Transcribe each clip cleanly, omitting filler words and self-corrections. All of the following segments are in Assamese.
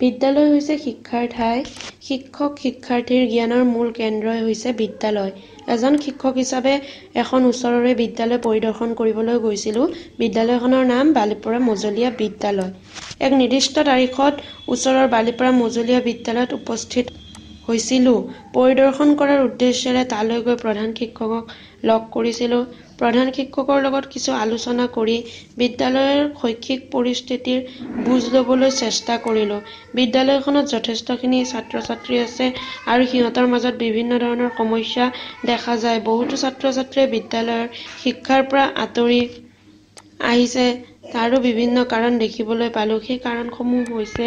বিদ্যালয় হৈছে শিক্ষাৰ ঠাই। শিক্ষক শিক্ষাৰ্থীৰ জ্ঞানৰ মূল কেন্দ্ৰই হৈছে বিদ্যালয়। এজন শিক্ষক হিচাপে এখন ওচৰৰে বিদ্যালয় পৰিদৰ্শন কৰিবলৈ গৈছিলোঁ। বিদ্যালয়খনৰ নাম বালিপৰা মজলীয়া বিদ্যালয়। এক নিৰ্দিষ্ট তাৰিখত ওচৰৰ বালিপৰা মজলীয়া বিদ্যালয়ত উপস্থিত হৈছিলোঁ। পৰিদৰ্শন কৰাৰ উদ্দেশ্যেৰে তালৈ গৈ প্ৰধান শিক্ষকক লগ কৰিছিলোঁ। প্ৰধান শিক্ষকৰ লগত কিছু আলোচনা কৰি বিদ্যালয়ৰ শৈক্ষিক পৰিস্থিতিৰ বুজ ল'বলৈ চেষ্টা কৰিলোঁ। বিদ্যালয়খনত যথেষ্টখিনি ছাত্ৰ-ছাত্ৰী আছে আৰু সিহঁতৰ মাজত বিভিন্ন ধৰণৰ সমস্যা দেখা যায়। বহুতো ছাত্ৰ-ছাত্ৰীয়ে বিদ্যালয়ৰ শিক্ষাৰ পৰা আঁতৰি আহিছে, তাৰো বিভিন্ন কাৰণ দেখিবলৈ পালোঁ। সেই কাৰণসমূহ হৈছে: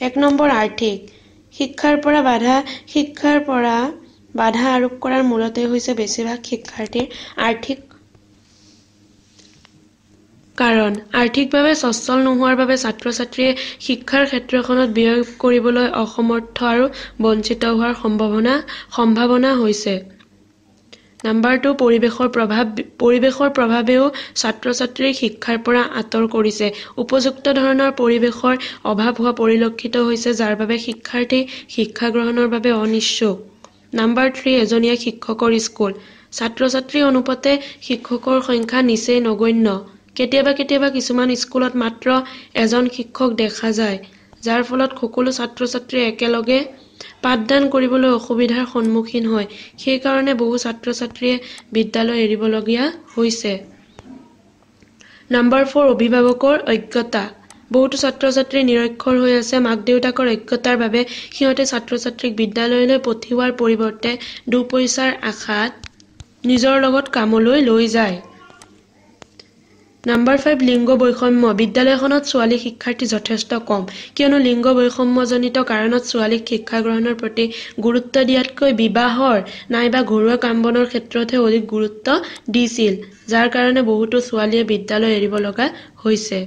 ১ নম্বৰ আৰ্থিক। শিক্ষাৰ পৰা বাধা আৰোপ কৰাৰ মূলতে হৈছে বেছিভাগ শিক্ষাৰ্থীৰ আৰ্থিক কাৰণ। আৰ্থিকভাৱে সচ্ছল নোহোৱাৰ বাবে ছাত্ৰ-ছাত্ৰীয়ে শিক্ষাৰ ক্ষেত্ৰখনত ব্যয় কৰিবলৈ অসমৰ্থ আৰু বঞ্চিত হোৱাৰ সম্ভাৱনা হৈছে। নম্বৰ 2, পৰিৱেশৰ প্ৰভাৱ। পৰিৱেশৰ প্ৰভাৱেও ছাত্ৰ-ছাত্ৰীক শিক্ষাৰ পৰা আঁতৰ কৰিছে। উপযুক্ত ধৰণৰ পৰিৱেশৰ অভাৱ হোৱা পৰিলক্ষিত হৈছে, যাৰ বাবে শিক্ষাৰ্থী শিক্ষা গ্ৰহণৰ বাবে অনিচ্ছুক। নম্বৰ 3, এজনীয়া শিক্ষকৰ স্কুল। ছাত্ৰ-ছাত্ৰী অনুপাতে শিক্ষকৰ সংখ্যা নিচেই নগণ্য। কেতিয়াবা কিছুমান স্কুলত মাত্ৰ এজন শিক্ষক দেখা যায়, যাৰ ফলত সকলো ছাত্ৰ-ছাত্ৰীয়ে একেলগে পাঠদান কৰিবলৈ অসুবিধাৰ সন্মুখীন হয়। সেই কাৰণে বহু ছাত্ৰ-ছাত্ৰীয়ে বিদ্যালয় এৰিবলগীয়া হৈছে। নম্বৰ 4, অভিভাৱকৰ অজ্ঞতা। বহুতো ছাত্ৰ-ছাত্ৰী নিৰক্ষৰ হৈ আছে। মাক-দেউতাকৰ অজ্ঞতাৰ বাবে সিহঁতে ছাত্ৰ-ছাত্ৰীক বিদ্যালয়লৈ পঠিওৱাৰ পৰিৱৰ্তে দুপইচাৰ আশাত নিজৰ লগত কামলৈ লৈ যায়। নম্বৰ 5, লিংগ বৈষম্য। বিদ্যালয়খনত ছোৱালী শিক্ষাৰ্থী যথেষ্ট কম, কিয়নো লিংগ বৈষম্যজনিত কাৰণত ছোৱালীক শিক্ষা গ্ৰহণৰ প্ৰতি গুৰুত্ব দিয়াতকৈ বিবাহৰ নাইবা ঘৰুৱা কাম-বনৰ ক্ষেত্ৰতহে অধিক গুৰুত্ব দিছিল, যাৰ কাৰণে বহুতো ছোৱালীয়ে বিদ্যালয় এৰিব লগা হৈছে।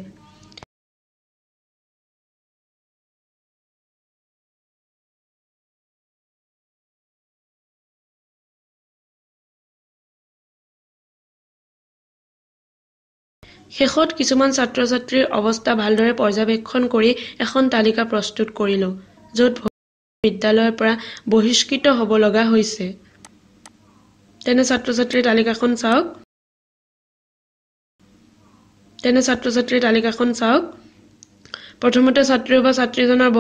শেষত কিছুমান ছাত্ৰ-ছাত্ৰীৰ অৱস্থা ভালদৰে পৰ্যবেক্ষণ কৰি এখন তালিকা প্ৰস্তুত কৰিলোঁ, য'ত বিদ্যালয়ৰ পৰা বহিষ্কৃত হ'ব লগা হৈছে। তেনে ছাত্ৰ-ছাত্ৰীৰ তালিকাখন চাওক। প্ৰথমতে ছাত্ৰী বা ছাত্ৰীজনৰ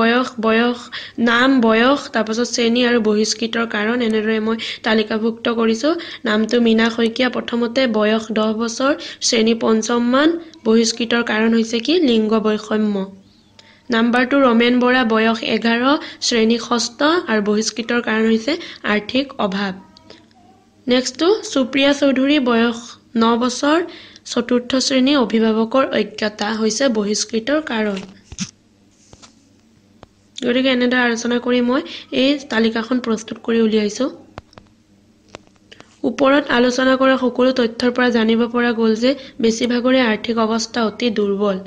নাম, বয়স, তাৰপাছত শ্ৰেণী আৰু বহিষ্কৃতৰ কাৰণ, এনেদৰে মই তালিকাভুক্ত কৰিছোঁ। নামটো মীনা শইকীয়া, প্ৰথমতে বয়স 10 বছৰ, শ্ৰেণী 5ম মান, বহিষ্কৃতৰ কাৰণ হৈছে কি? লিংগ বৈষম্য। নম্বৰ 2, ৰমেন বৰা, বয়স 11, শ্ৰেণী 6ষ্ঠ আৰু বহিষ্কৃতৰ কাৰণ হৈছে আৰ্থিক অভাৱ। নেক্সটটো সুপ্ৰিয়া চৌধুৰী, বয়স 9 বছৰ, 4ৰ্থ শ্ৰেণী, অভিভাৱকৰ অজ্ঞতা হৈছে বহিষ্কৃতৰ কাৰণ। গতিকে এনেদৰে আলোচনা কৰি মই এই তালিকাখন প্ৰস্তুত কৰি উলিয়াইছোঁ। ওপৰত আলোচনা কৰা সকলো তথ্যৰ পৰা জানিব পৰা গ'ল যে বেছিভাগৰে আৰ্থিক অৱস্থা অতি দুৰ্বল।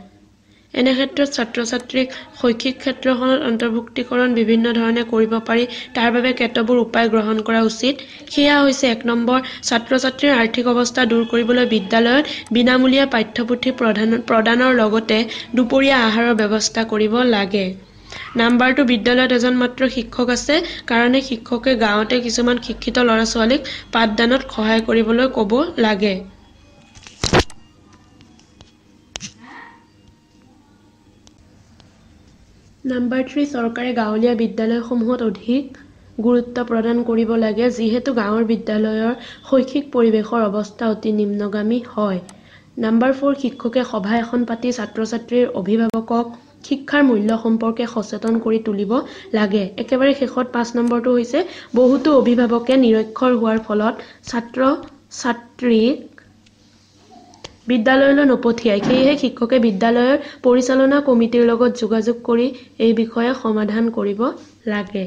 এনে ক্ষেত্ৰত ছাত্ৰ-ছাত্ৰীক শৈক্ষিক ক্ষেত্ৰখনত অন্তৰ্ভুক্তিকৰণ বিভিন্ন ধৰণে কৰিব পাৰি। তাৰ বাবে কেতবোৰ উপায় গ্ৰহণ কৰা উচিত। সেয়া হৈছে: 1 নম্বৰ, ছাত্ৰ-ছাত্ৰীৰ আৰ্থিক অৱস্থা দূৰ কৰিবলৈ বিদ্যালয়ত বিনামূলীয়া পাঠ্যপুথি প্ৰদানৰ লগতে দুপৰীয়া আহাৰৰ ব্যৱস্থা কৰিব লাগে। নম্বৰ 2, বিদ্যালয়ত এজন মাত্ৰ শিক্ষক আছে কাৰণে শিক্ষকে গাঁৱতে কিছুমান শিক্ষিত ল'ৰা-ছোৱালীক পাঠদানত সহায় কৰিবলৈ ক'ব লাগে। নম্বৰ 3, চৰকাৰে গাঁৱলীয়া বিদ্যালয়সমূহত অধিক গুৰুত্ব প্ৰদান কৰিব লাগে, যিহেতু গাঁৱৰ বিদ্যালয়ৰ শৈক্ষিক পৰিৱেশৰ অৱস্থা অতি নিম্নগামী হয়। নম্বৰ 4, শিক্ষকে সভা এখন পাতি ছাত্ৰ-ছাত্ৰীৰ অভিভাৱকক শিক্ষাৰ মূল্য সম্পৰ্কে সচেতন কৰি তুলিব লাগে। একেবাৰে শেষত 5 নম্বৰটো হৈছে: বহুতো অভিভাৱকে নিৰক্ষৰ হোৱাৰ ফলত ছাত্ৰ-ছাত্ৰীক বিদ্যালয়লৈ নপঠিয়ায়। সেয়েহে শিক্ষকে বিদ্যালয়ৰ পৰিচালনা কমিটিৰ লগত যোগাযোগ কৰি এই বিষয়ে সমাধান কৰিব লাগে।